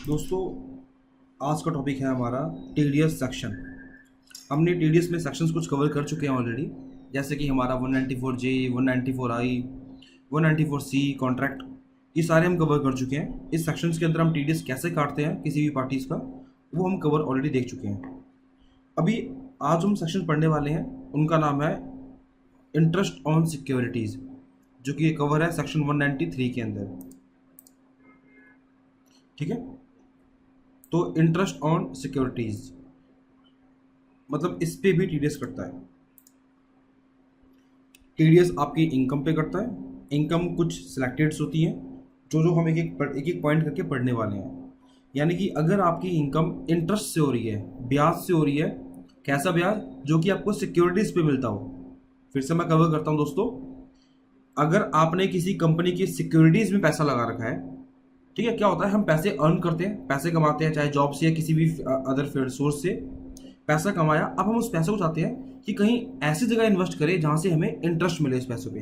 दोस्तों, आज का टॉपिक है हमारा टीडीएस सेक्शन। हमने टीडीएस में सेक्शंस कुछ कवर कर चुके हैं ऑलरेडी, जैसे कि हमारा 194J, 194I, 194C कॉन्ट्रैक्ट, ये सारे हम कवर कर चुके हैं। इस सेक्शंस के अंदर हम टीडीएस कैसे काटते हैं किसी भी पार्टीज़ का, वो हम कवर ऑलरेडी देख चुके हैं। अभी आज हम सेक्शन पढ़ने वाले हैं, उनका नाम है इंटरेस्ट ऑन सिक्योरिटीज़, जो कि कवर है सेक्शन 193 के अंदर। ठीक है, तो इंटरेस्ट ऑन सिक्योरिटीज मतलब इस पे भी टीडीएस कटता है। टीडीएस आपकी इनकम पे कटता है। इनकम कुछ सिलेक्टेड्स होती हैं जो जो हम एक एक पॉइंट करके पढ़ने वाले हैं। यानी कि अगर आपकी इनकम इंटरेस्ट से हो रही है, ब्याज से हो रही है, कैसा ब्याज? जो कि आपको सिक्योरिटीज पे मिलता हो। फिर से मैं कवर करता हूँ दोस्तों, अगर आपने किसी कंपनी की सिक्योरिटीज में पैसा लगा रखा है, ठीक है, क्या होता है, हम पैसे अर्न करते हैं, पैसे कमाते हैं, चाहे जॉब से या किसी भी अदर सोर्स से पैसा कमाया। अब हम उस पैसे को चाहते हैं कि कहीं ऐसी जगह इन्वेस्ट करें जहां से हमें इंटरेस्ट मिले इस पैसों पे,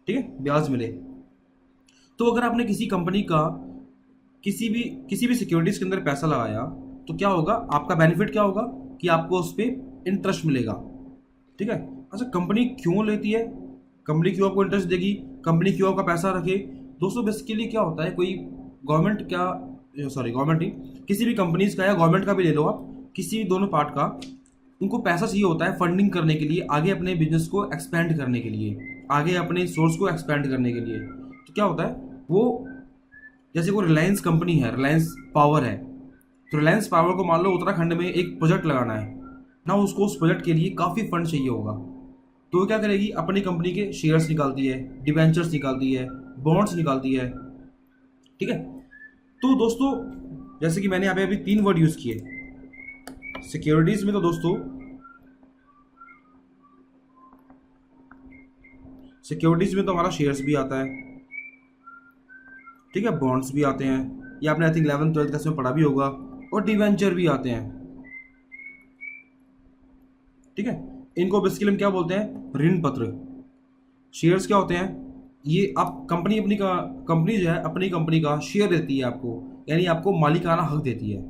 ठीक है, ब्याज मिले। तो अगर आपने किसी कंपनी का किसी भी सिक्योरिटीज के अंदर पैसा लगाया, तो क्या होगा, आपका बेनिफिट क्या होगा कि आपको उस पर इंटरेस्ट मिलेगा। ठीक है, अच्छा, कंपनी क्यों लेती है, कंपनी क्यों आपको इंटरेस्ट देगी, कंपनी क्यों आपका पैसा रखे? दोस्तों, बेसिकली क्या होता है, कोई गवर्नमेंट नहीं, किसी भी कंपनीज का या गवर्नमेंट का भी ले लो आप, किसी भी दोनों पार्ट का, उनको पैसा चाहिए होता है फंडिंग करने के लिए, आगे अपने बिजनेस को एक्सपेंड करने के लिए, आगे अपने सोर्स को एक्सपेंड करने के लिए। तो क्या होता है, वो जैसे वो रिलायंस कंपनी है, रिलायंस पावर है, तो रिलायंस पावर को मान लो उत्तराखंड में एक प्रोजेक्ट लगाना है ना, उसको उस प्रोजेक्ट के लिए काफ़ी फंड चाहिए होगा। तो वो क्या करेगी, अपनी कंपनी के शेयर्स निकालती है, डिबेंचर्स निकालती है, बॉन्ड्स निकालती है। ठीक है, तो दोस्तों, जैसे कि मैंने यहाँ पे अभी 3 वर्ड यूज किए सिक्योरिटीज में, तो दोस्तों सिक्योरिटीज में तो हमारा शेयर्स भी आता है, ठीक है, बॉन्ड्स भी आते हैं, ये आपने I think 11th 12th class में पढ़ा भी होगा, और डिवेंचर भी आते हैं। ठीक है, इनको बेसिकली हम क्या बोलते हैं, ऋण पत्र। शेयर्स क्या होते हैं, ये आप कंपनी जो है अपनी कंपनी का शेयर देती है आपको, यानी आपको मालिकाना हक देती है।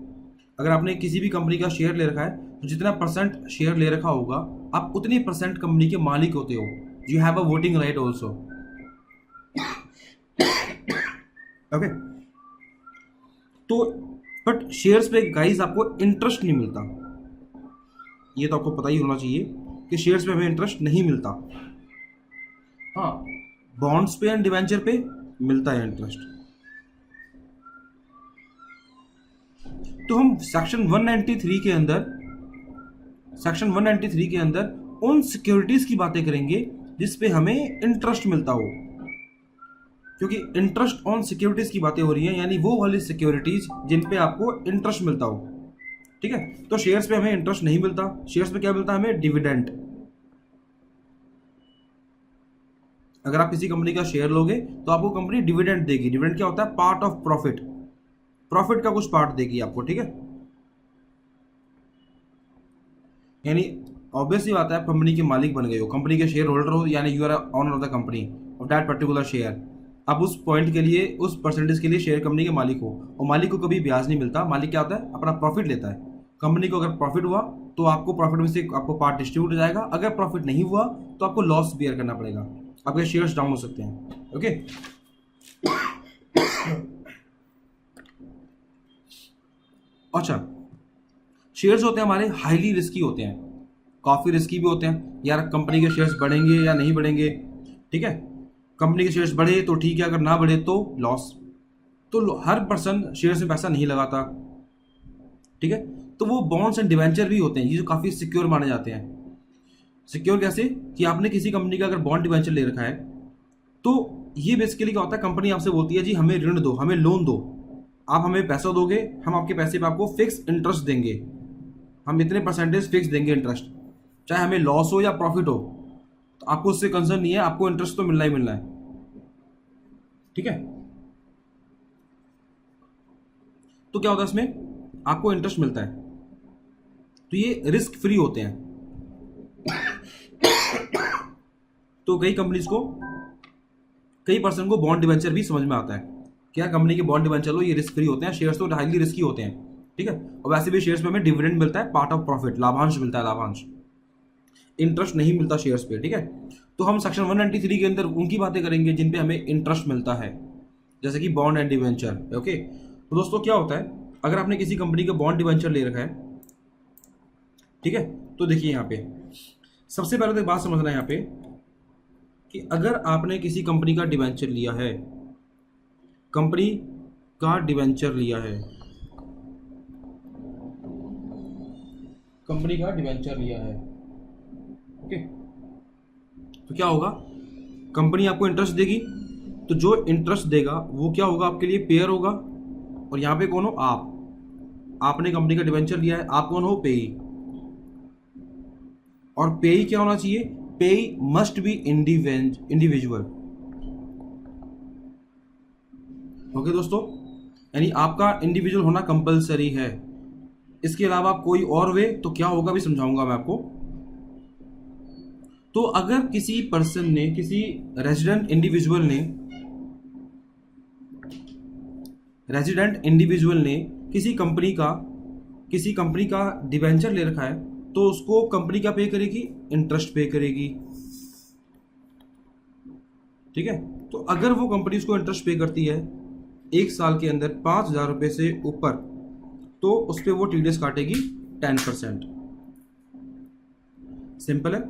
अगर आपने किसी भी कंपनी का शेयर ले रखा है, तो जितना परसेंट शेयर ले रखा होगा, आप उतनी परसेंट कंपनी के मालिक होते हो। You have a voting right also. Okay, तो बट शेयर्स पे गाइस आपको इंटरेस्ट नहीं मिलता, ये तो आपको पता ही होना चाहिए कि शेयर्स पे हमें इंटरेस्ट नहीं मिलता। हाँ, बॉन्ड्स पे एंड डिवेंचर पे मिलता है इंटरेस्ट। तो हम सेक्शन 193 के अंदर उन सिक्योरिटीज की बातें करेंगे जिस पे हमें इंटरेस्ट मिलता हो, क्योंकि इंटरेस्ट ऑन सिक्योरिटीज की बातें हो रही हैं, यानी वो वाली सिक्योरिटीज जिन पे आपको इंटरेस्ट मिलता हो। ठीक है, तो शेयर्स पे हमें इंटरेस्ट नहीं मिलता। शेयर्स पे क्या मिलता है हमें, डिविडेंड। अगर आप किसी कंपनी का शेयर लोगे तो आपको कंपनी डिविडेंड देगी। डिविडेंड क्या होता है, पार्ट ऑफ प्रॉफिट, प्रॉफिट का कुछ पार्ट देगी आपको। ठीक है, यानी ऑब्वियसली बात है, आप कंपनी के मालिक बन गए हो, कंपनी के शेयर होल्डर हो, यानी you are owner of the company of that particular share. आप उस पॉइंट के लिए, उस परसेंटेज के लिए शेयर कंपनी के मालिक हो, और मालिक को कभी ब्याज नहीं मिलता। मालिक क्या होता है, अपना प्रॉफिट लेता है। कंपनी को अगर प्रॉफिट हुआ तो आपको प्रॉफिट में से आपको पार्ट डिस्ट्रीब्यूट हो जाएगा, अगर प्रॉफिट नहीं हुआ तो आपको लॉस बियर करना पड़ेगा, आपके शेयर्स डाउन हो सकते हैं। ओके, अच्छा, शेयर्स होते हैं हमारे हाईली रिस्की होते हैं, काफ़ी रिस्की भी होते हैं। यार कंपनी के शेयर्स बढ़ेंगे या नहीं बढ़ेंगे, ठीक है, कंपनी के शेयर्स बढ़े तो ठीक है, अगर ना बढ़े तो लॉस। तो हर पर्सन शेयर्स में पैसा नहीं लगाता। ठीक है, तो वो बॉन्ड्स एंड डिवेंचर भी होते हैं, ये जो काफ़ी सिक्योर माने जाते हैं। सिक्योर कैसे, कि आपने किसी कंपनी का अगर बॉन्ड डिवेंचर ले रखा है, तो ये बेसिकली क्या होता है, कंपनी आपसे बोलती है जी हमें ऋण दो, हमें लोन दो, आप हमें पैसा दोगे, हम आपके पैसे पे आपको फिक्स इंटरेस्ट देंगे, हम इतने परसेंटेज फिक्स देंगे इंटरेस्ट, चाहे हमें लॉस हो या प्रॉफिट हो, तो आपको उससे कंसर्न नहीं है, आपको इंटरेस्ट तो मिलना ही मिलना है। ठीक है, तो क्या होता है इसमें, आपको इंटरेस्ट मिलता है, तो ये रिस्क फ्री होते हैं। तो कई कंपनीज को, कई पर्सन को बॉन्ड डिवेंचर भी समझ में आता है। क्या कंपनी के बॉन्ड डिबेंचर लो, ये रिस्क फ्री होते हैं, शेयर्स तो हाईली रिस्की होते हैं, ठीक है। और वैसे भी शेयर्स पे हमें डिविडेंड मिलता है, पार्ट ऑफ प्रॉफिट, लाभांश मिलता है, लाभांश, इंटरेस्ट नहीं मिलता शेयर्स पे, ठीक है। तो हम सेक्शन 193 के अंदर उनकी बातें करेंगे जिन पे हमें इंटरेस्ट मिलता है, जैसे कि बॉन्ड एंड डिवेंचर, ओके। तो दोस्तों क्या होता है, अगर आपने किसी कंपनी का बॉन्ड डिवेंचर ले रखा है, ठीक है, तो देखिए यहाँ पे सबसे पहले तो एक बात समझना है यहाँ पे कि अगर आपने किसी कंपनी का डिवेंचर लिया है, कंपनी का डिवेंचर लिया है, कंपनी का डिवेंचर लिया है, ओके, तो क्या होगा, कंपनी आपको इंटरेस्ट देगी, तो जो इंटरेस्ट देगा वो क्या होगा, आपके लिए पेयर होगा। और यहाँ पे कौन हो, आपने कंपनी का डिवेंचर लिया है, आप कौन हो, पेई। और पेई क्या होना चाहिए, पेई मस्ट बी इंडिविजुअल, ओके दोस्तों, यानी आपका इंडिविजुअल होना कंपलसरी है। इसके अलावा कोई और वे तो क्या होगा भी समझाऊंगा मैं आपको। तो अगर किसी पर्सन ने, किसी रेजिडेंट इंडिविजुअल ने किसी कंपनी का डिवेंचर ले रखा है, तो उसको कंपनी क्या पे करेगी, इंटरेस्ट पे करेगी, ठीक है। तो अगर वो कंपनी उसको इंटरेस्ट पे करती है 1 साल के अंदर 5,000 रुपये से ऊपर, तो उस पर वो टीडीएस काटेगी 10%। सिंपल है।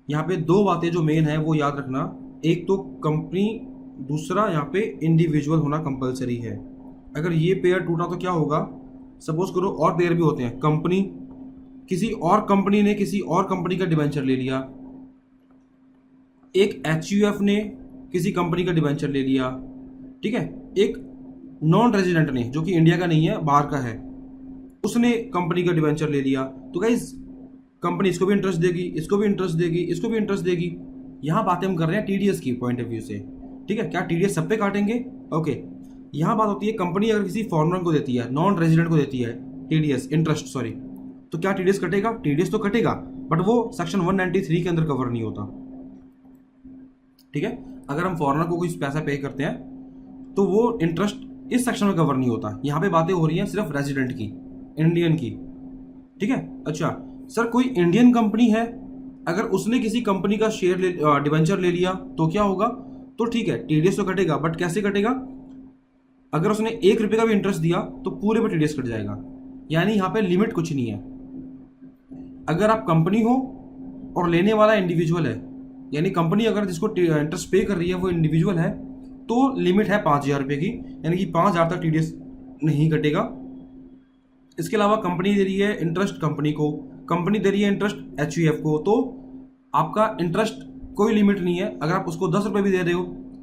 यहाँ पे 2 बातें जो मेन है वो याद रखना, एक तो कंपनी, दूसरा यहाँ पे इंडिविजुअल होना कंपलसरी है। अगर ये पेयर टूटा तो क्या होगा, सपोज करो और पेयर भी होते हैं, किसी और कंपनी ने किसी और कंपनी का डिवेंचर ले लिया, एक एचयूएफ ने किसी कंपनी का डिवेंचर ले लिया, ठीक है, एक नॉन रेजिडेंट ने जो कि इंडिया का नहीं है, बाहर का है, उसने कंपनी का डिवेंचर ले लिया, तो गाइस कंपनी इसको भी इंटरेस्ट देगी, इसको भी इंटरेस्ट देगी, इसको भी इंटरेस्ट देगी। यहाँ बातें हम कर रहे हैं टीडीएस की पॉइंट ऑफ व्यू से, ठीक है। क्या टीडीएस सब पे काटेंगे, ओके। यहाँ बात होती है, कंपनी अगर किसी फॉरेनर को देती है, नॉन रेजिडेंट को देती है टीडीएस, इंटरेस्ट सॉरी, तो क्या टीडीएस कटेगा, टीडीएस तो कटेगा, बट वो सेक्शन 193 के अंदर कवर नहीं होता, ठीक है। अगर हम फॉरेनर को कोई पैसा पे करते हैं तो वो इंटरेस्ट इस सेक्शन में कवर नहीं होता। यहाँ पे बातें हो रही हैं सिर्फ रेजिडेंट की, इंडियन की, ठीक है। अच्छा सर, कोई इंडियन कंपनी है, अगर उसने किसी कंपनी का शेयर डिवेंचर ले लिया तो क्या होगा, तो ठीक है टीडीएस तो कटेगा, बट कैसे कटेगा, अगर उसने 1 रुपये का भी इंटरेस्ट दिया तो पूरे पे टीडीएस कट जाएगा। यानी यहाँ पे लिमिट कुछ नहीं है। अगर आप कंपनी हो और लेने वाला इंडिविजुअल है, यानी कंपनी अगर जिसको इंटरेस्ट पे कर रही है वो इंडिविजुअल है, तो लिमिट है 5,000 रुपये की, यानी कि 5,000 तक टीडीएस नहीं कटेगा। इसके अलावा कंपनी दे रही है इंटरेस्ट कंपनी को, कंपनी दे रही है इंटरेस्ट एचयूएफ को, तो आपका इंटरेस्ट कोई लिमिट नहीं है। अगर आप उसको 10 रुपये भी दे रहे हो,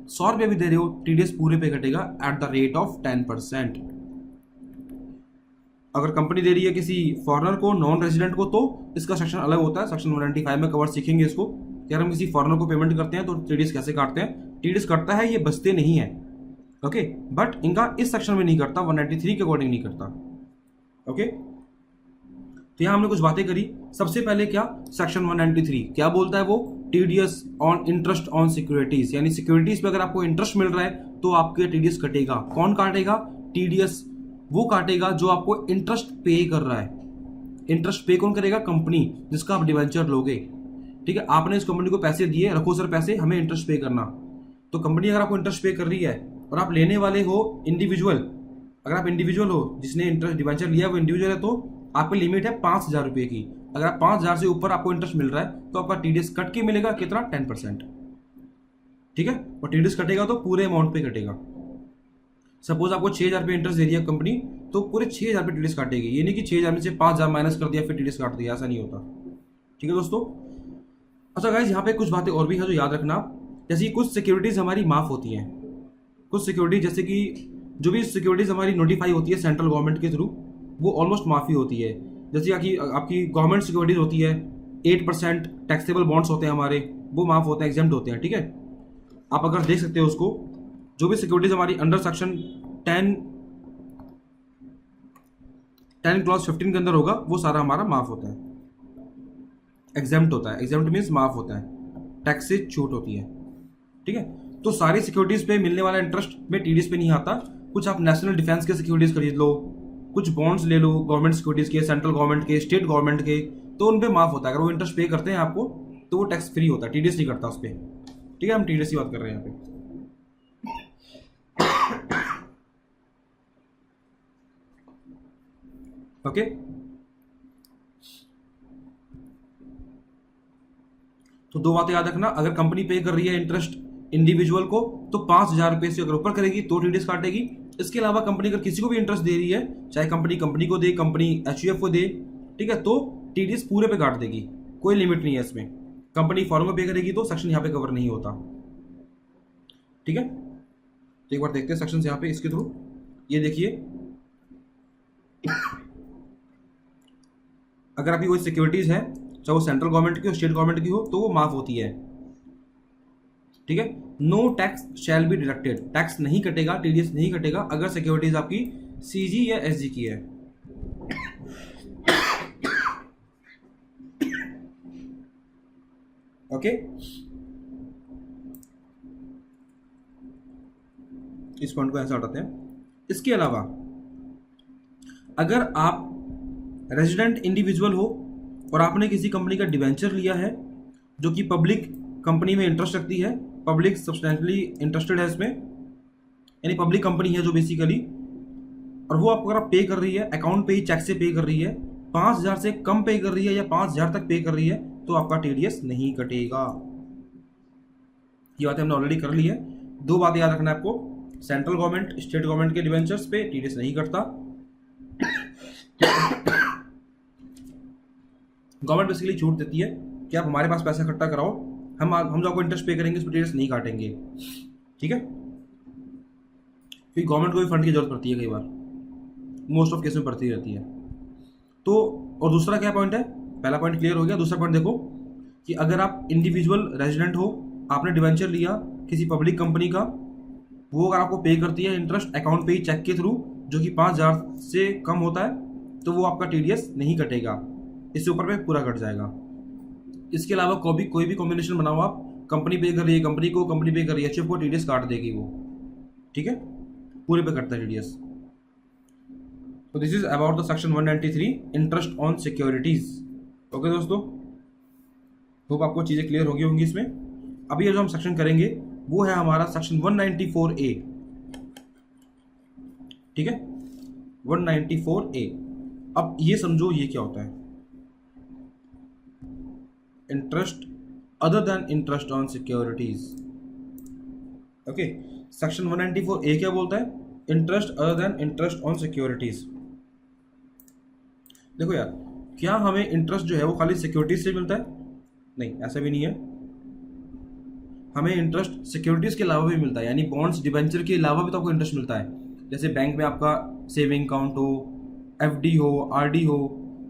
100 रुपये भी दे रहे हो, टीडीएस पूरे पे कटेगा एट द रेट ऑफ 10%। अगर कंपनी दे रही है किसी फॉरेनर को, नॉन रेजिडेंट को, तो इसका सेक्शन अलग होता है, सेक्शन 195 में कवर सीखेंगे इसको। अगर हम किसी फॉरेनर को पेमेंट करते हैं तो टीडीएस कैसे काटते हैं, टीडीएस कटता है, ये बचते नहीं है, ओके, बट इनका इस सेक्शन में नहीं करता, 193 के अकॉर्डिंग नहीं करता, ओके। तो यहां हमने कुछ बातें करी। सबसे पहले क्या, सेक्शन 193 क्या बोलता है, वो TDS on interest on securities, यानी सिक्योरिटीज पे अगर आपको इंटरेस्ट मिल रहा है तो आपके टीडीएस कटेगा। कौन काटेगा, टीडीएस वो काटेगा जो आपको इंटरेस्ट पे कर रहा है। इंटरेस्ट पे कौन करेगा, कंपनी जिसका आप डिवेंचर लोगे, ठीक है। आपने इस कंपनी को पैसे दिए, रखो सर पैसे, हमें इंटरेस्ट पे करना, तो कंपनी अगर आपको इंटरेस्ट पे कर रही है और आप लेने वाले हो इंडिविजुअल, अगर आप इंडिविजुअल हो, जिसने इंटरेस्ट डिवेंचर लिया वो इंडिविजुअल है, तो आपकी लिमिट है 5,000 रुपये की। अगर आप 5,000 से ऊपर आपको इंटरेस्ट मिल रहा है तो आपका टीडीएस कट के मिलेगा कितना, 10%, ठीक है। और टीडीएस कटेगा तो पूरे अमाउंट पे कटेगा। सपोज आपको 6,000 रुपये इंटरेस्ट दे दिया कंपनी, तो पूरे 6,000 रुपये टीडीएस काटेगी। ये नहीं कि 6,000 में से 5,000 माइनस कर दिया फिर टीडीएस काट दिया, ऐसा नहीं होता, ठीक है दोस्तों। अच्छा गाइस, यहाँ पे कुछ बातें और भी है जो याद रखना, जैसे कुछ सिक्योरिटीज हमारी माफ होती हैं, कुछ सिक्योरिटी जैसे कि जो भी सिक्योरिटीज हमारी नोटिफाई होती है सेंट्रल गवर्नमेंट के थ्रू, वो ऑलमोस्ट माफी होती है। जैसे आपकी गवर्नमेंट सिक्योरिटीज होती है, 8% टैक्सेबल बॉन्ड्स होते हैं हमारे, वो माफ होते हैं, एग्जेम्प्ट होते हैं, ठीक है। आप अगर देख सकते हो उसको, जो भी सिक्योरिटीज हमारी अंडर सेक्शन 10 क्लॉज 15 के अंदर होगा, वो सारा हमारा माफ होता है, एग्जेम्प्ट होता है। एग्जेम्प्ट मीन्स माफ होता है, टैक्स से छूट होती है, ठीक है। तो सारी सिक्योरिटीज पे मिलने वाला इंटरेस्ट में टीडीएस पे नहीं आता, कुछ आप नेशनल डिफेंस के सिक्योरिटीज खरीद लो, कुछ बॉन्ड्स ले लो गवर्नमेंट सिक्योरिटीज के, सेंट्रल गवर्नमेंट के, स्टेट गवर्नमेंट के, तो उन पे माफ होता है। अगर वो इंटरेस्ट पे करते हैं आपको तो वो टैक्स फ्री होता है, टीडीएस नहीं करता उस पर। ठीक है, हम टीडीएस की बात कर रहे हैं यहाँ पे। ओके, तो दो बातें याद रखना। अगर कंपनी पे कर रही है इंटरेस्ट इंडिविजुअल को तो 5,000 रुपए से अगर ऊपर करेगी तो टीडीएस काटेगी। इसके अलावा कंपनी अगर किसी को भी इंटरेस्ट दे रही है, चाहे कंपनी को दे, कंपनी एचयूएफ को दे, ठीक है, तो टीडीएस पूरे पे काट देगी, कोई लिमिट नहीं है इसमें। कंपनी फॉर्म में पे करेगी तो सेक्शन यहाँ पे कवर नहीं होता। ठीक है, तो एक बार देखते हैं सेक्शन यहाँ पे इसके थ्रू। ये देखिए, अगर आपकी कोई सिक्योरिटीज है, चाहे वो सेंट्रल गवर्नमेंट की हो, स्टेट गवर्नमेंट की हो, तो वो माफ होती है। ठीक है, no tax shall be deducted, tax नहीं कटेगा, टीडीएस नहीं कटेगा अगर सिक्योरिटीज आपकी सीजी या एसजी की है। ओके, इस पॉइंट को ऐसा हटाते हैं। इसके अलावा अगर आप रेजिडेंट इंडिविजुअल हो और आपने किसी कंपनी का डिवेंचर लिया है जो कि पब्लिक कंपनी में इंटरेस्ट रखती है, पब्लिक सब्सटेंशियली इंटरेस्टेड है इसमें, यानी पब्लिक कंपनी है जो बेसिकली, और वो आपको अगर आप पे कर रही है, अकाउंट पे ही चेक से पे कर रही है, 5,000 से कम पे कर रही है या 5,000 तक पे कर रही है, तो आपका टीडीएस नहीं कटेगा। ये बातें हमने ऑलरेडी कर ली है। दो बातें याद रखना है आपको, सेंट्रल गवर्नमेंट, स्टेट गवर्नमेंट के डिवेंचर्स पे टीडीएस नहीं कटता। गवर्नमेंट बेसिकली छूट देती है कि आप हमारे पास पैसा इकट्ठा कराओ, हम जो आपको इंटरेस्ट पे करेंगे, इस पर टीडीएस नहीं काटेंगे। ठीक है, क्योंकि गवर्नमेंट को भी फंड की जरूरत पड़ती है, कई बार मोस्ट ऑफ केस में पड़ती रहती है। तो और दूसरा क्या पॉइंट है, पहला पॉइंट क्लियर हो गया। दूसरा पॉइंट देखो कि अगर आप इंडिविजुअल रेजिडेंट हो, आपने डिवेंचर लिया किसी पब्लिक कंपनी का, वो अगर आपको पे करती है इंटरेस्ट अकाउंट पे ही चेक के थ्रू, जो कि 5,000 से कम होता है, तो वो आपका टीडीएस नहीं कटेगा, इससे ऊपर में पूरा कट जाएगा। इसके अलावा कोई भी कॉम्बिनेशन बनाओ आप, कंपनी पे कर रही है कंपनी को, कंपनी पे कर रही है एचएफ को, टीडीएस काट देगी वो। ठीक है, पूरे पे कटता है टीडीएस। तो this is about the section 193 interest on securities. Okay दोस्तों, होप आपको चीजें क्लियर हो गई होंगी इसमें। अभी जो हम सेक्शन करेंगे वो है हमारा सेक्शन 194A। ठीक है, 194A। अब ये समझो ये क्या होता है, interest other than interest on securities. Okay, section 194A क्या बोलता है, interest other than interest on securities. देखो यार, क्या हमें इंटरेस्ट जो है वो खाली सिक्योरिटीज से मिलता है? नहीं, ऐसा भी नहीं है। हमें इंटरेस्ट सिक्योरिटीज के अलावा भी मिलता है, यानी बॉन्ड्स डिबेंचर के अलावा भी तो आपको इंटरेस्ट मिलता है। जैसे बैंक में आपका सेविंग अकाउंट हो, एफडी हो, आरडी हो,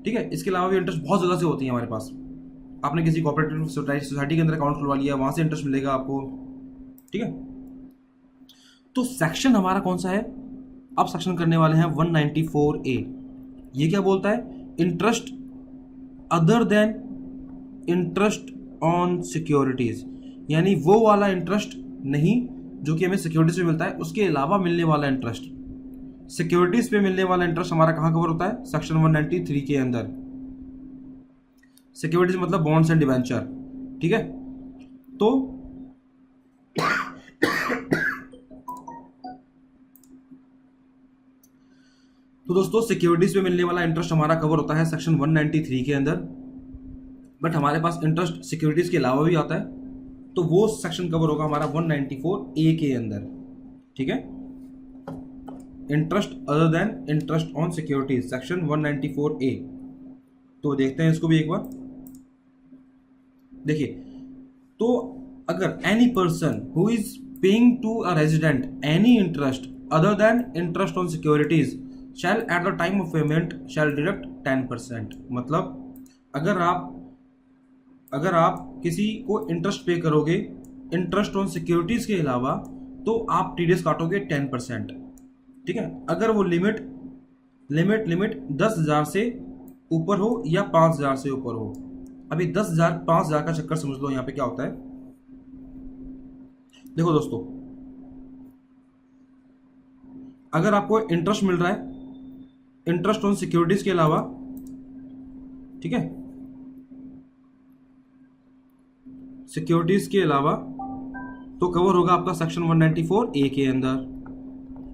ठीक है, इसके अलावा भी इंटरेस्ट बहुत जगह से होती है हमारे पास। आपने किसी कोऑपरेटिव सोसाइटी के अंदर अकाउंट खुलवा लिया, वहां से इंटरेस्ट मिलेगा आपको। ठीक है, तो सेक्शन हमारा कौन सा है, अब सेक्शन करने वाले हैं 194A। ये क्या बोलता है, interest other than interest on securities, यानी वो वाला इंटरेस्ट नहीं जो कि हमें सिक्योरिटीज पे मिलता है, उसके अलावा मिलने वाला इंटरेस्ट। सिक्योरिटीज पे मिलने वाला इंटरेस्ट हमारा कहां कवर होता है, सेक्शन 193 के अंदर। सिक्योरिटीज मतलब बॉन्ड्स एंड डिबेंचर। ठीक है, तो दोस्तों सिक्योरिटीज पे मिलने वाला इंटरेस्ट हमारा कवर होता है सेक्शन 193 के अंदर। बट हमारे पास इंटरेस्ट सिक्योरिटीज के अलावा भी आता है, तो वो सेक्शन कवर होगा हमारा 194A के अंदर। ठीक है, interest other than interest on securities, section 194A। तो देखते हैं इसको भी एक बार। देखिए, तो अगर any person who is paying to a resident any interest other than interest on securities shall at the time of payment shall deduct 10%। मतलब अगर आप किसी को इंटरेस्ट पे करोगे इंटरेस्ट ऑन सिक्योरिटीज के अलावा, तो आप टीडीएस काटोगे 10%। ठीक है, अगर वो लिमिट 10,000 से ऊपर हो या 5,000 से ऊपर हो। अभी 10,000 5,000 का चक्कर समझ लो, यहाँ पे क्या होता है। देखो दोस्तों, अगर आपको इंटरेस्ट मिल रहा है, इंटरेस्ट ऑन सिक्योरिटीज के अलावा, ठीक है, सिक्योरिटीज के अलावा, तो कवर होगा आपका सेक्शन 194A के अंदर,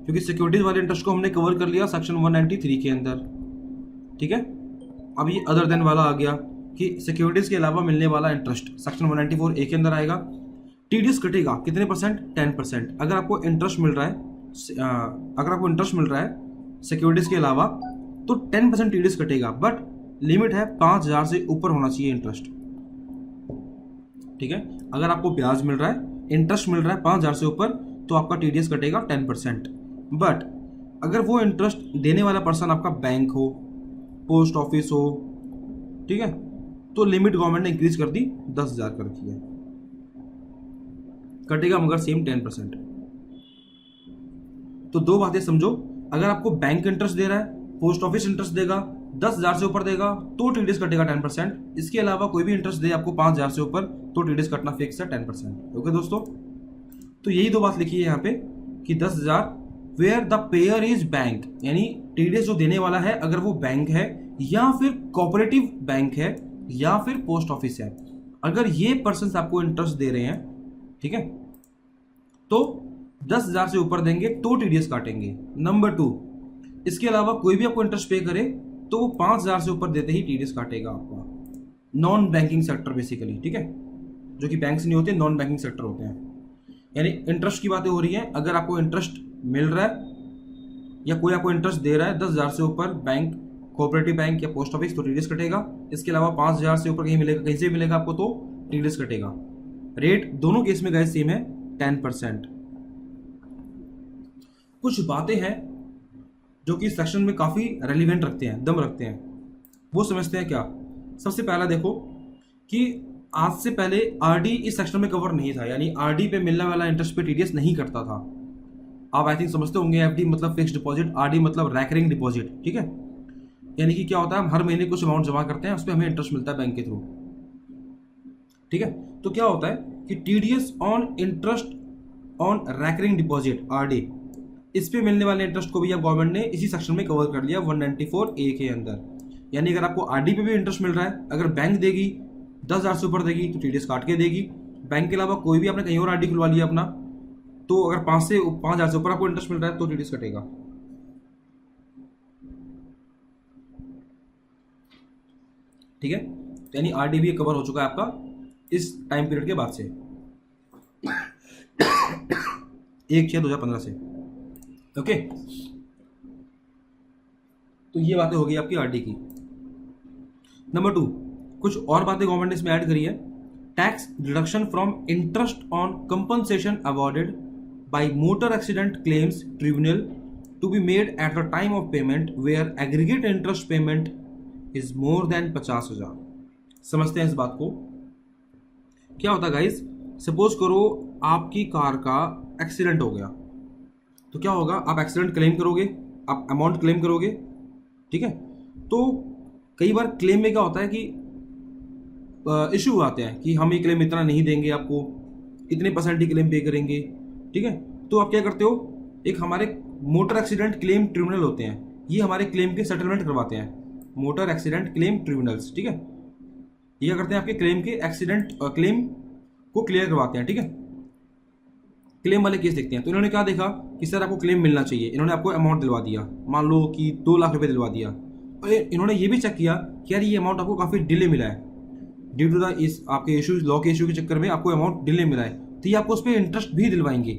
क्योंकि सिक्योरिटीज वाले इंटरेस्ट को हमने कवर कर लिया सेक्शन 193 के अंदर, ठीक है। अब ये अदर देन वाला आ गया कि सिक्योरिटीज के अलावा मिलने वाला इंटरेस्ट सेक्शन 194A के अंदर आएगा। टीडीएस कटेगा कितने परसेंट? 10%। अगर आपको इंटरेस्ट मिल रहा है, अगर आपको इंटरेस्ट मिल रहा है सिक्योरिटीज के अलावा, तो 10% टीडीएस कटेगा, बट लिमिट है 5,000 से ऊपर होना चाहिए इंटरेस्ट, ठीक है। अगर आपको ब्याज मिल रहा है, इंटरेस्ट मिल रहा है 5,000 से ऊपर, तो आपका टीडीएस कटेगा 10%। बट अगर वो इंटरेस्ट देने वाला पर्सन आपका बैंक हो, पोस्ट ऑफिस हो, ठीक है, तो लिमिट गवर्नमेंट ने इंक्रीज कर दी, 10,000 कर दी है, कटेगा मगर सेम 10%। तो दो बातें समझो, अगर आपको बैंक इंटरेस्ट दे रहा है, पोस्ट ऑफिस इंटरेस्ट देगा, 10,000 से ऊपर देगा तो टीडीएस कटेगा 10%। इसके अलावा कोई भी इंटरेस्ट दे आपको 5,000 से ऊपर, तो टीडीएस कटना फिक्स है 10%। ओके दोस्तों, तो यही दो बात लिखी है यहाँ पे कि 10,000 where the payer is bank, यानी टीडीएस जो देने वाला है अगर वो बैंक है या फिर कोऑपरेटिव बैंक है या फिर पोस्ट ऑफिस है, अगर ये पर्सन आपको इंटरेस्ट दे रहे हैं, ठीक है, तो 10,000 से ऊपर देंगे तो टीडीएस काटेंगे। नंबर 2, इसके अलावा कोई भी आपको इंटरेस्ट पे करे तो वो 5,000 से ऊपर देते ही टीडीएस काटेगा आपका। नॉन बैंकिंग सेक्टर बेसिकली, ठीक है, जो कि बैंक से नहीं होते, नॉन बैंकिंग सेक्टर होते हैं। यानी इंटरेस्ट की बातें हो रही हैं, अगर आपको इंटरेस्ट मिल रहा है या कोई आपको इंटरेस्ट दे रहा है 10,000 से ऊपर, बैंक, कोऑपरेटिव बैंक या पोस्ट ऑफिस, तो टीडीएस कटेगा। इसके अलावा 5,000 से ऊपर कहीं मिलेगा, कहीं से मिलेगा आपको, तो टीडीएस कटेगा। रेट दोनों केस में गाइस सेम है, 10%। कुछ बातें हैं जो कि सेक्शन में काफी रेलिवेंट रखते हैं, दम रखते हैं, वो समझते हैं क्या। सबसे पहला देखो कि आज से पहले आरडी इस सेक्शन में कवर नहीं था, यानी आरडी पे मिलने वाला इंटरेस्ट पे टीडीएस नहीं करता था। आप आई थिंक समझते होंगे, एफडी मतलब फिक्स्ड डिपॉजिट, आरडी मतलब रैकरिंग डिपॉजिट, ठीक है। यानी कि क्या होता है, हम हर महीने कुछ अमाउंट जमा करते हैं, उस पर हमें इंटरेस्ट मिलता है बैंक के थ्रू, ठीक है। तो क्या होता है कि TDS on interest on recurring deposit, RD, इस पे मिलने वाले इंटरेस्ट को भी अब गवर्नमेंट ने इसी सेक्शन में कवर कर लिया 194A के अंदर। यानी अगर आपको आरडी पे भी इंटरेस्ट मिल रहा है, अगर बैंक देगी 10,000 से ऊपर देगी तो टीडीएस काट के देगी। बैंक के अलावा कोई भी आपने कहीं और आरडी खुलवा लिया अपना, तो अगर 5,000 से ऊपर आपको इंटरेस्ट मिल रहा है तो टीडीएस कटेगा, ठीक है। यानी आरडी भी कवर हो चुका है आपका इस टाइम पीरियड के बाद से, 1/6/2015 से। ओके, तो ये बातें हो गई आपकी आरडी की। नंबर 2, कुछ और बातें गवर्नमेंट ने इसमें ऐड करी है। Tax deduction from interest on compensation awarded by motor accident claims tribunal to be made at the time of payment where aggregate interest payment is more than 50,000। समझते हैं इस बात को। क्या होता है गाइस, सपोज करो आपकी कार का एक्सीडेंट हो गया, तो क्या होगा, आप एक्सीडेंट क्लेम करोगे, आप अमाउंट क्लेम करोगे, ठीक है। तो कई बार क्लेम में क्या होता है कि इशू आते हैं कि हम ये क्लेम इतना नहीं देंगे आपको, इतने परसेंट ही क्लेम पे करेंगे, ठीक है। तो आप क्या करते हो, एक हमारे मोटर एक्सीडेंट क्लेम ट्रिब्यूनल होते हैं, ये हमारे क्लेम के सेटलमेंट करवाते हैं, मोटर एक्सीडेंट क्लेम ट्रिब्यूनल्स, ठीक है। ये क्या करते हैं, आपके क्लेम के एक्सीडेंट क्लेम को क्लियर करवाते हैं, ठीक है। क्लेम वाले केस देखते हैं, तो इन्होंने क्या देखा कि सर आपको क्लेम मिलना चाहिए, इन्होंने आपको अमाउंट दिलवा दिया, मान लो कि 2 लाख रुपए दिलवा दिया, और इन्होंने ये भी चेक किया कि यार ये अमाउंट आपको काफ़ी डिले मिला है, ड्यू टू द इस आपके इशूज, लॉ के इशू के चक्कर में आपको अमाउंट डिले मिला है, तो ये आपको उस पर इंटरेस्ट भी दिलवाएंगे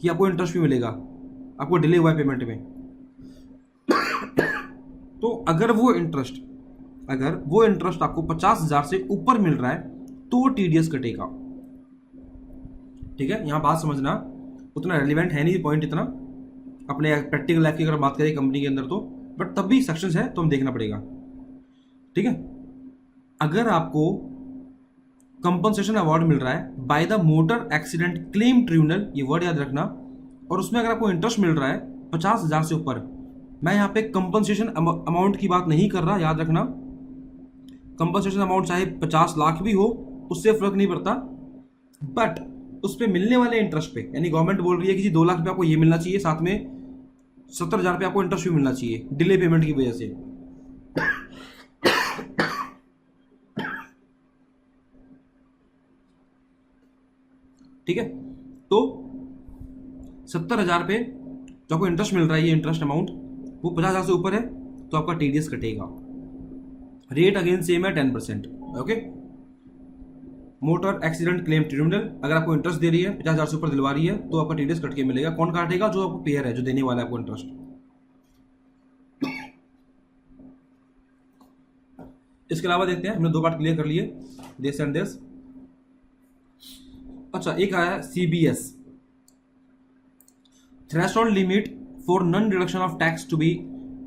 कि आपको इंटरेस्ट भी मिलेगा, आपको डिले हुआ है पेमेंट में। तो अगर वो इंटरेस्ट आपको 50,000 से ऊपर मिल रहा है तो टीडीएस कटेगा, ठीक है। यहाँ बात समझना, उतना रेलिवेंट है नहीं पॉइंट इतना अपने प्रैक्टिकल लाइफ की अगर बात करें कंपनी के अंदर तो, बट तब भी सेक्शंस है तो हम देखना पड़ेगा, ठीक है। अगर आपको कंपनसेशन अवार्ड मिल रहा है by the motor accident claim tribunal, ये वर्ड याद रखना, और उसमें अगर आपको इंटरेस्ट मिल रहा है 50,000 से ऊपर, मैं यहाँ पे कंपनसेशन अमाउंट की बात नहीं कर रहा, याद रखना, कंपनसेशन अमाउंट चाहे 50 लाख भी हो, उससे फर्क नहीं पड़ता, बट उस पर मिलने वाले इंटरेस्ट पे, यानी गवर्नमेंट बोल रही है कि जी 2 लाख पे आपको ये मिलना चाहिए, साथ में 70,000 पे आपको इंटरेस्ट भी मिलना चाहिए डिले पेमेंट की वजह से। ठीक है, तो 70,000 पे जो आपको इंटरेस्ट मिल रहा है, ये इंटरेस्ट अमाउंट वो 50,000 से ऊपर है तो आपका टीडीएस कटेगा। रेट अगेन सेम है 10%। Okay, motor accident claim tribunal अगर आपको इंटरेस्ट दे रही है 50,000 से ऊपर दिलवा रही है तो आपका टीडीएस कट के मिलेगा। कौन काटेगा? जो आपको पेयर है, जो देने वाला है आपको इंटरेस्ट। इसके अलावा देखते हैं, हमने 2 पार्ट क्लियर कर लिए, दिस एंड दिस। अच्छा, एक आया है CBS, threshold limit for non deduction of tax to be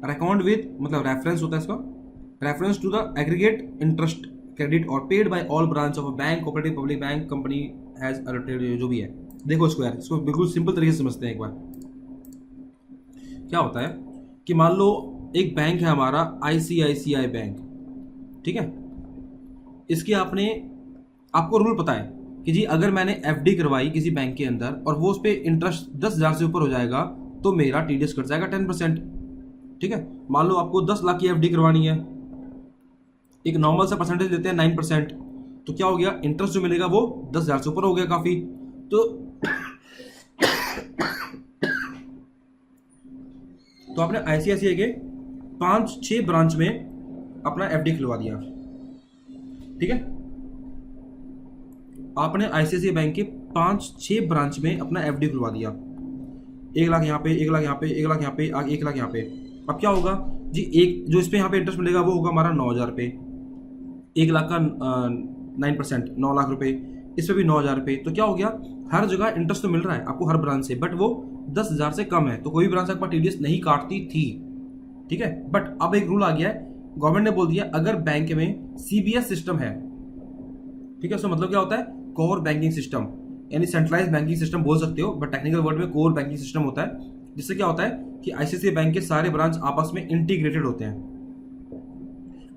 record with, मतलब रेफरेंस होता है इसका, reference to the aggregate interest credit और paid by all branch of a bank, cooperative, public bank, company has allotted, जो भी है। देखो इसको यार, इसको बिल्कुल सिंपल तरीके से समझते हैं एक बार। क्या होता है कि मान लो एक बैंक है हमारा आईसीआईसीआई बैंक, ठीक है, इसके आपको रूल पता है कि जी अगर मैंने एफडी करवाई किसी बैंक के अंदर और वो उस पर इंटरेस्ट 10,000 से ऊपर हो जाएगा तो मेरा टीडीएस कट जाएगा 10%। ठीक है, मान लो आपको 10 लाख की एफडी करवानी है, एक नॉर्मल सा परसेंटेज लेते हैं 9%, तो क्या हो गया, इंटरेस्ट जो मिलेगा वो 10,000 से ऊपर हो गया काफी। तो आपने आईसीआईसीआई के 5-6 ब्रांच में अपना एफडी खुलवा दिया। ठीक है, आपने आईसीआईसीआई बैंक के 5-6 ब्रांच में अपना एफडी खुलवा दिया, 1 लाख यहाँ पे, 1 लाख यहाँ पे, 1 लाख यहाँ पे, 1 लाख यहाँ पे। अब क्या होगा जी, एक जो इस पे यहाँ पे इंटरेस्ट मिलेगा वो होगा हमारा 9,000 रुपये, 1 लाख का 9%, 9 लाख रुपए, इस पे भी 9,000 रुपये। तो क्या हो गया, हर जगह इंटरेस्ट तो मिल रहा है आपको हर ब्रांच से, बट वो 10,000 से कम है, तो कोई भी ब्रांच आपका टीडीएस नहीं काटती थी। ठीक है, बट अब एक रूल आ गया है, गवर्नमेंट ने बोल दिया अगर बैंक में सीबीएस सिस्टम है, ठीक है, उसका मतलब क्या होता है, कोर बैंकिंग सिस्टम, यानी सेंट्रलाइज बैंकिंग सिस्टम बोल सकते हो, बट टेक्निकल वर्ड में कोर बैंकिंग सिस्टम होता है, जिससे क्या होता है कि आईसीआईसीआई बैंक के सारे ब्रांच आपस में इंटीग्रेटेड होते हैं।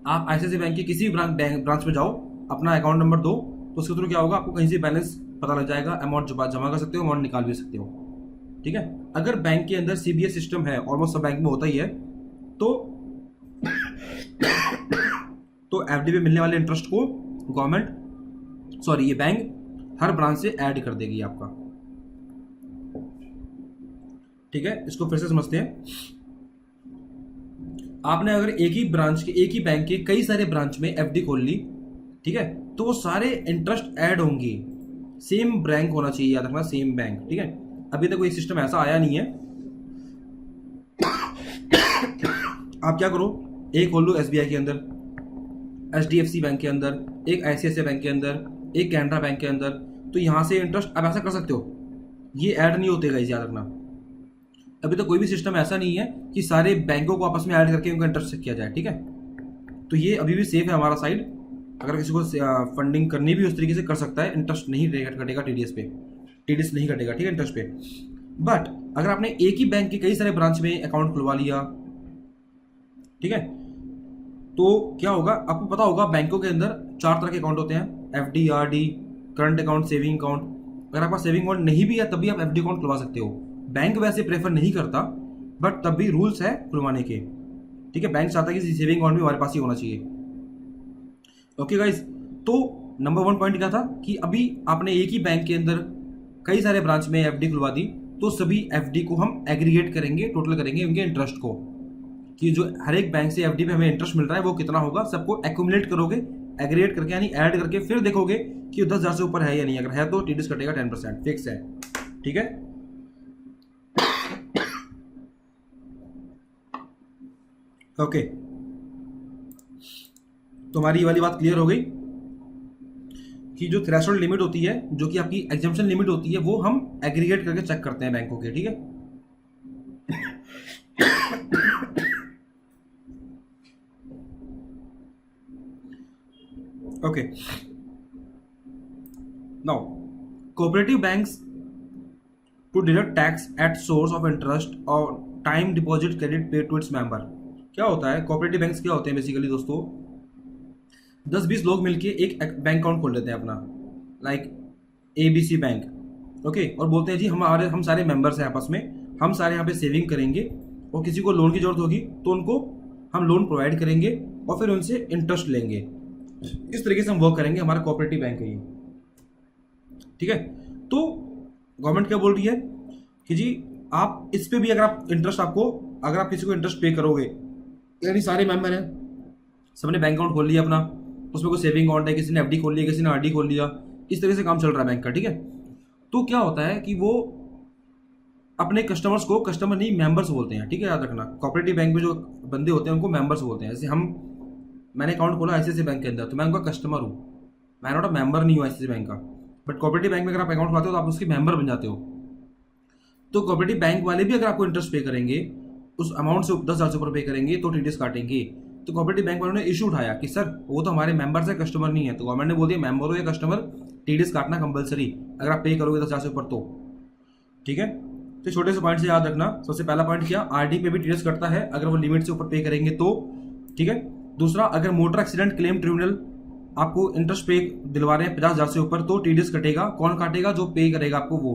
आप आईसीआईसीआई बैंक के किसी भी ब्रांच में जाओ, अपना अकाउंट नंबर दो, तो उसके थ्रू क्या होगा, आपको कहीं से बैलेंस पता लग जाएगा, अमाउंट जमा कर सकते हो, अमाउंट निकाल भी सकते हो। ठीक है, अगर बैंक के अंदर सीबीएस सिस्टम है, ऑलमोस्ट सब बैंक में होता ही है, तो एफडी पे मिलने वाले इंटरेस्ट को ये बैंक हर ब्रांच से ऐड कर देगी आपका। ठीक है, इसको फिर से समझते हैं। आपने अगर एक ही ब्रांच के, एक ही बैंक के कई सारे ब्रांच में एफडी खोल ली, ठीक है, तो वो सारे इंटरेस्ट ऐड होंगे, सेम बैंक होना चाहिए, याद रखना, सेम बैंक। ठीक है, अभी तक कोई सिस्टम ऐसा आया नहीं है। आप क्या करो, एक खोल लो एसबीआई के अंदर, एचडीएफसी बैंक के अंदर, एक आईसीआईसीआई बैंक के अंदर, एक कैनरा बैंक के अंदर, तो यहां से इंटरेस्ट आप ऐसा कर सकते हो, ये ऐड नहीं होते गाइस, याद रखना। अभी तो कोई भी सिस्टम ऐसा नहीं है कि सारे बैंकों को आपस में ऐड करके उनका इंटरेस्ट चेक किया जाए। ठीक है, तो ये अभी भी सेफ है हमारा साइड, अगर किसी को फंडिंग करनी भी उस तरीके से कर सकता है, इंटरेस्ट नहीं कटेगा टीडीएस पे, टीडीएस नहीं कटेगा, ठीक है, इंटरेस्ट पे। बट अगर आपने एक ही बैंक के कई सारे ब्रांच में अकाउंट खुलवा लिया, ठीक है, तो क्या होगा, आपको पता होगा बैंकों के अंदर 4 तरह के अकाउंट होते हैं, FD, RD, current account, saving account. अगर आपका सेविंग अकाउंट नहीं भी है तब भी आप एफडी अकाउंट खुलवा सकते हो। बैंक वैसे प्रेफर नहीं करता, बट तब भी रूल्स है खुलवाने के। ठीक है, बैंक चाहता है कि सेविंग अकाउंट भी हमारे पास ही होना चाहिए। ओके गाइस, तो नंबर 1 पॉइंट क्या था कि अभी आपने एक ही बैंक के अंदर कई सारे ब्रांच में एफडी खुलवा दी, तो सभी एफडी को हम एग्रीगेट करेंगे, टोटल करेंगे उनके इंटरेस्ट को, कि जो हर एक बैंक से एफडी पे हमें इंटरेस्ट मिल रहा है वो कितना होगा, सबको एक्यूमुलेट करोगे, एग्रीगेट करके यानी ऐड करके, फिर देखोगे कि 10,000 से ऊपर है या नहीं। अगर है तो टीडीएस कटेगा 10%, फिक्स है। ठीक है, ओके, तो हमारी ये वाली बात क्लियर हो गई कि जो थ्रेशोल्ड लिमिट होती है, जो कि आपकी एग्जम्पशन लिमिट होती है, वो हम एग्रीगेट करके चेक करते हैं बैंकों के। ठीक है, okay, now cooperative banks to deduct tax at source of interest और time deposit credit paid to its member. क्या होता है, कोऑपरेटिव बैंक्स क्या होते हैं बेसिकली दोस्तों, 10-20 लोग मिलके एक बैंक अकाउंट खोल लेते हैं अपना, लाइक ABC बैंक, ओके, और बोलते हैं जी हम सारे मेंबर्स हैं आपस में, हम सारे यहाँ पे सेविंग करेंगे और किसी को लोन की जरूरत होगी तो उनको हम लोन प्रोवाइड करेंगे और फिर उनसे इंटरेस्ट लेंगे। इस तरीके से हम वर्क करेंगे, हमारा कोऑपरेटिव बैंक है ये। ठीक है, तो गवर्नमेंट क्या बोल रही है कि जी आप इस पे भी अगर आप इंटरेस्ट अगर आप किसी को इंटरेस्ट पे करोगे, यानी सारे मेंबर हैं, सबने बैंक अकाउंट खोल लिया अपना, उसमें कोई सेविंग अकाउंट है, किसी ने एफडी खोल लिया, किसी ने आरडी खोल लिया, इस तरह से काम चल रहा है बैंक का। ठीक है, तो क्या होता है कि वो अपने कस्टमर्स को कस्टमर नहीं मेंबर्स बोलते हैं। ठीक है, याद रखना, कोऑपरेटिव बैंक में जो बंदे होते हैं उनको मेंबर्स बोलते हैं। जैसे मैंने अकाउंट खोला ICICI बैंक के अंदर, तो मैं उनका कस्टमर हूँ, मैं नॉट अ मेंबर नहीं हूँ ICICI बैंक का। बट कोऑपरेटिव बैंक में अगर आप अकाउंट खोलाते हो तो आप उसके मेंबर बन जाते हो। तो कोऑपरेटिव बैंक वाले भी अगर आपको इंटरेस्ट पे करेंगे, उस अमाउंट से 10,000 से ऊपर पे करेंगे तो TDS काटेंगे। तो कोऑपरेटिव बैंक वालों ने इशू उठाया कि सर वो तो हमारे मेंबर्स है, कस्टमर नहीं है। तो गवर्नमेंट ने बोल दिया मेंबर हो या कस्टमर, TDS काटना कंपलसरी अगर आप पे करोगे 10,000 से ऊपर तो। ठीक है, तो छोटे से पॉइंट से याद रखना। सबसे पहला पॉइंट क्या, आरडी पे भी TDS कटता है अगर वो लिमिट से ऊपर पे करेंगे तो। ठीक है, दूसरा, अगर मोटर एक्सीडेंट क्लेम ट्रिब्यूनल आपको इंटरेस्ट पे दिलवा रहे हैं 50,000 से ऊपर तो TDS कटेगा। कौन काटेगा, जो पे करेगा आपको वो।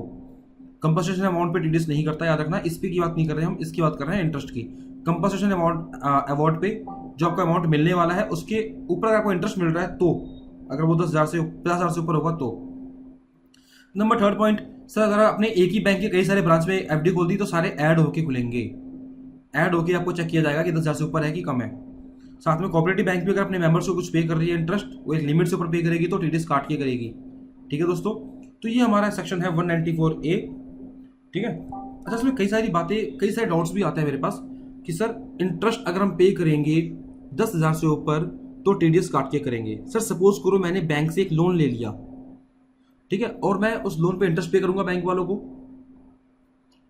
कंपनसेशन अमाउंट पे TDS नहीं करता, याद रखना। इस पे की बात नहीं कर रहे हैं हम, इसकी बात कर रहे हैं इंटरेस्ट की। कंपनसेशन अवार्ड पे जो आपको अमाउंट मिलने वाला है उसके ऊपर अगर आपको इंटरेस्ट मिल रहा है तो, अगर वो 50,000 से ऊपर होगा तो। नंबर थर्ड पॉइंट, सर अगर आपने एक ही बैंक के कई सारे ब्रांच में एफडी खोल दी तो सारे ऐड होके खुलेंगे। ऐड होके आपको चेक किया जाएगा कि 10,000 से ऊपर है कि कम है। साथ में कोऑपरेटिव बैंक भी अगर अपने मेंबर्स को कुछ पे कर रही है इंटरेस्ट, वो एक लिमिट से ऊपर पे करेगी तो TDS काट के करेगी। ठीक है दोस्तों, तो ये हमारा सेक्शन है 194A। ठीक है, अच्छा इसमें कई सारी बातें, कई सारे डाउट्स भी आते हैं मेरे पास कि सर इंटरेस्ट अगर हम पे करेंगे 10,000 से ऊपर तो TDS काट के करेंगे। सर सपोज करो मैंने बैंक से एक लोन ले लिया, ठीक है, और मैं उस लोन पे इंटरेस्ट पे करूंगा बैंक वालों को।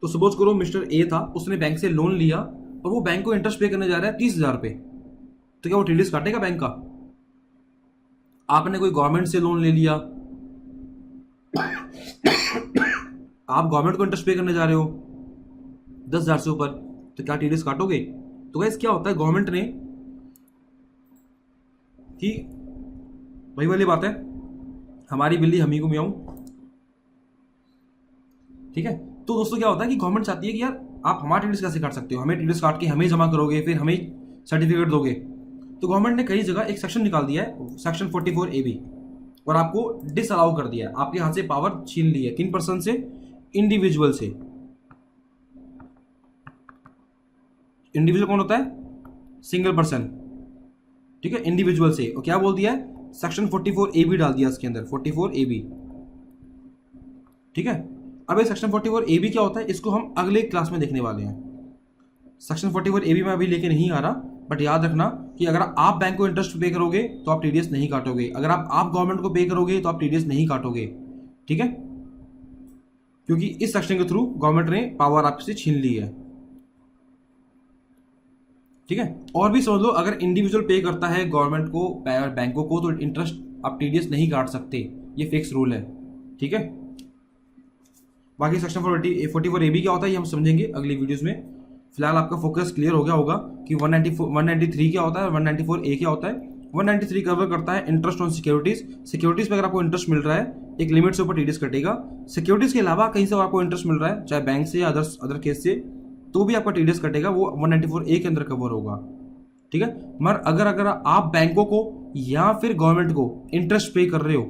तो सपोज करो मिस्टर ए था, उसने बैंक से लोन लिया और वो बैंक को इंटरेस्ट पे करने जा रहा है 30,000 पे, तो क्या वो TDS काटेगा बैंक का? आपने कोई गवर्नमेंट से लोन ले लिया, आप गवर्नमेंट को इंटरेस्ट पे करने जा रहे हो 10,000 से ऊपर, तो क्या TDS काटोगे? तो गाइस क्या होता है, गवर्नमेंट ने कि वही वाली बात है, हमारी बिल्ली हमी को मियाऊं। ठीक है, तो दोस्तों क्या होता है कि गवर्नमेंट चाहती है कि यार आप हमारा TDS कैसे काट सकते हो, हमें TDS काट के हमें जमा करोगे, फिर हमें सर्टिफिकेट दोगे। तो गवर्नमेंट ने कई जगह एक सेक्शन निकाल दिया है, सेक्शन 44AB, और आपको डिसअलाउ कर दिया है, आपके हाथ से पावर छीन ली है। किन पर्सन से? इंडिविजुअल से। इंडिविजुअल कौन होता है? Single person. ठीक है, इंडिविजुअल से। और क्या बोल दिया है, सेक्शन 44AB डाल दिया इसके अंदर, 44AB। ठीक है, अब ये सेक्शन 44AB क्या होता है, इसको हम अगले क्लास में देखने वाले हैं। सेक्शन 44AB में अभी लेके नहीं आ रहा, बट याद रखना कि अगर आप बैंक को इंटरेस्ट पे करोगे तो आप TDS नहीं काटोगे, अगर आप गवर्नमेंट को पे करोगे तो आप TDS नहीं काटोगे। ठीक है, क्योंकि इस सेक्शन के थ्रू गवर्नमेंट ने पावर आपसे छीन ली है। ठीक है, और भी समझ लो, अगर इंडिविजुअल पे करता है गवर्नमेंट को, बैंकों को, तो इंटरेस्ट आप TDS नहीं काट सकते, ये फिक्स रूल है। ठीक है, बाकी सेक्शन 44AB क्या होता है ये हम समझेंगे अगली वीडियोस में। फिलहाल आपका फोकस क्लियर हो गया होगा कि 193 क्या होता है, 194A क्या होता है। 193 कवर करता है इंटरेस्ट ऑन सिक्योरिटीज। सिक्योरिटीज पे अगर आपको इंटरेस्ट मिल रहा है एक लिमिट से ऊपर TDS कटेगा। सिक्योरिटीज के अलावा कहीं से आपको इंटरेस्ट मिल रहा है, चाहे बैंक से या अदर केस से, तो भी आपका TDS कटेगा, वो 194A के अंदर कवर होगा। ठीक है, मगर अगर आप बैंकों को या फिर गवर्नमेंट को इंटरेस्ट पे कर रहे हो,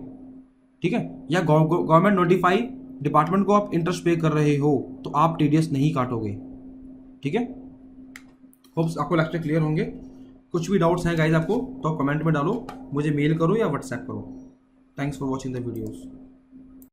ठीक है, या गवर्नमेंट नोटिफाई डिपार्टमेंट को आप इंटरेस्ट पे कर रहे हो, तो आप TDS नहीं काटोगे। ठीक है, होप्स आपको लेक्चर क्लियर होंगे। कुछ भी डाउट्स हैं गाइज आपको तो आप कमेंट में डालो, मुझे मेल करो या व्हाट्सएप करो। Thanks for watching the videos.